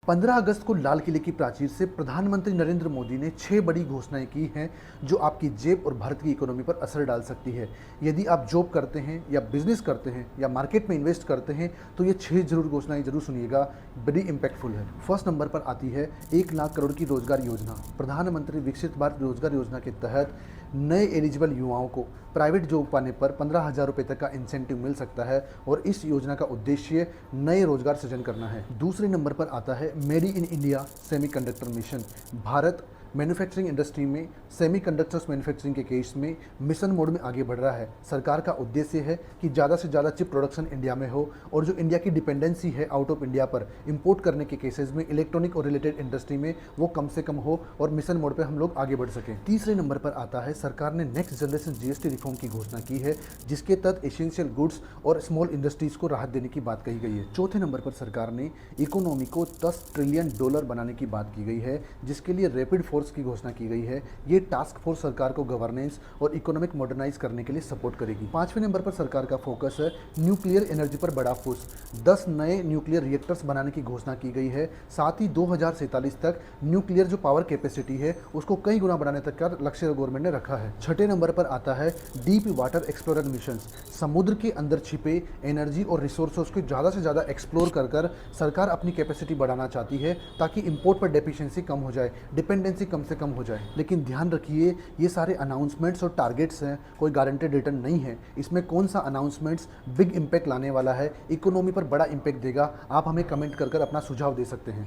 15 अगस्त को लाल किले की प्राचीर से प्रधानमंत्री नरेंद्र मोदी ने 6 बड़ी घोषणाएं की हैं जो आपकी जेब और भारत की इकोनॉमी पर असर डाल सकती है। यदि आप जॉब करते हैं या बिजनेस करते हैं या मार्केट में इन्वेस्ट करते हैं तो ये 6 जरूर घोषणाएं जरूर सुनिएगा, बड़ी इंपैक्टफुल है। फर्स्ट नंबर पर आती है 1 लाख करोड़ की रोजगार योजना। प्रधानमंत्री विकसित भारत रोजगार योजना के तहत नए एलिजिबल युवाओं को प्राइवेट जॉब पाने पर 15,000 रुपये तक का इंसेंटिव मिल सकता है और इस योजना का उद्देश्य नए रोजगार सृजन करना है। दूसरे नंबर पर आता है made in India semiconductor mission. Bharat manufacturing industry में सेमीकंडक्टर्स मैन्युफैक्चरिंग के केस में मिशन मोड में आगे बढ़ रहा है। सरकार का उद्देश्य है कि ज़्यादा से ज़्यादा चिप प्रोडक्शन इंडिया में हो और जो इंडिया की डिपेंडेंसी है आउट ऑफ इंडिया पर इंपोर्ट करने के केसेस में इलेक्ट्रॉनिक और रिलेटेड इंडस्ट्री में वो कम से कम हो और मिशन मोड पर हम लोग आगे बढ़ सकें। तीसरे नंबर पर आता है सरकार ने नेक्स्ट जनरेशन जीएसटी रिफॉर्म की घोषणा की है जिसके तहत एसेंशियल गुड्स और स्मॉल इंडस्ट्रीज को राहत देने की बात कही गई है। चौथे नंबर पर सरकार ने इकोनॉमी को $10 ट्रिलियन बनाने की बात की गई है जिसके लिए रैपिड फोर्स की घोषणा की गई है। ये टास्क फोर्स सरकार को गवर्नेंस और इकोनॉमिक मॉडर्नाइज करने के लिए सपोर्ट करेगी। पांचवें नंबर पर सरकार का फोकस है न्यूक्लियर एनर्जी पर बड़ा पुश। 10 नए न्यूक्लियर रिएक्टर्स बनाने की घोषणा की गई है। साथ ही 2047 तक न्यूक्लियर जो पावर कैपेसिटी है उसको कई गुना बढ़ाने तक का लक्ष्य गवर्नमेंट ने रखा है। छठे नंबर पर आता है डीप वाटर एक्सप्लोरर मिशन। समुद्र के अंदर छिपे एनर्जी और रिसोर्सेज को ज़्यादा से ज़्यादा एक्सप्लोर कर सरकार अपनी कैपेसिटी बढ़ाना चाहती है ताकि इंपोर्ट पर डिपेंडेंसी कम हो जाए, डिपेंडेंसी कम से कम हो जाए। लेकिन ध्यान रखिए ये सारे अनाउंसमेंट्स और टारगेट्स हैं, कोई गारंटेड रिटर्न नहीं है। इसमें कौन सा अनाउंसमेंट्स बिग इम्पैक्ट लाने वाला है, इकोनॉमी पर बड़ा इम्पैक्ट देगा, आप हमें कमेंट कर अपना सुझाव दे सकते हैं।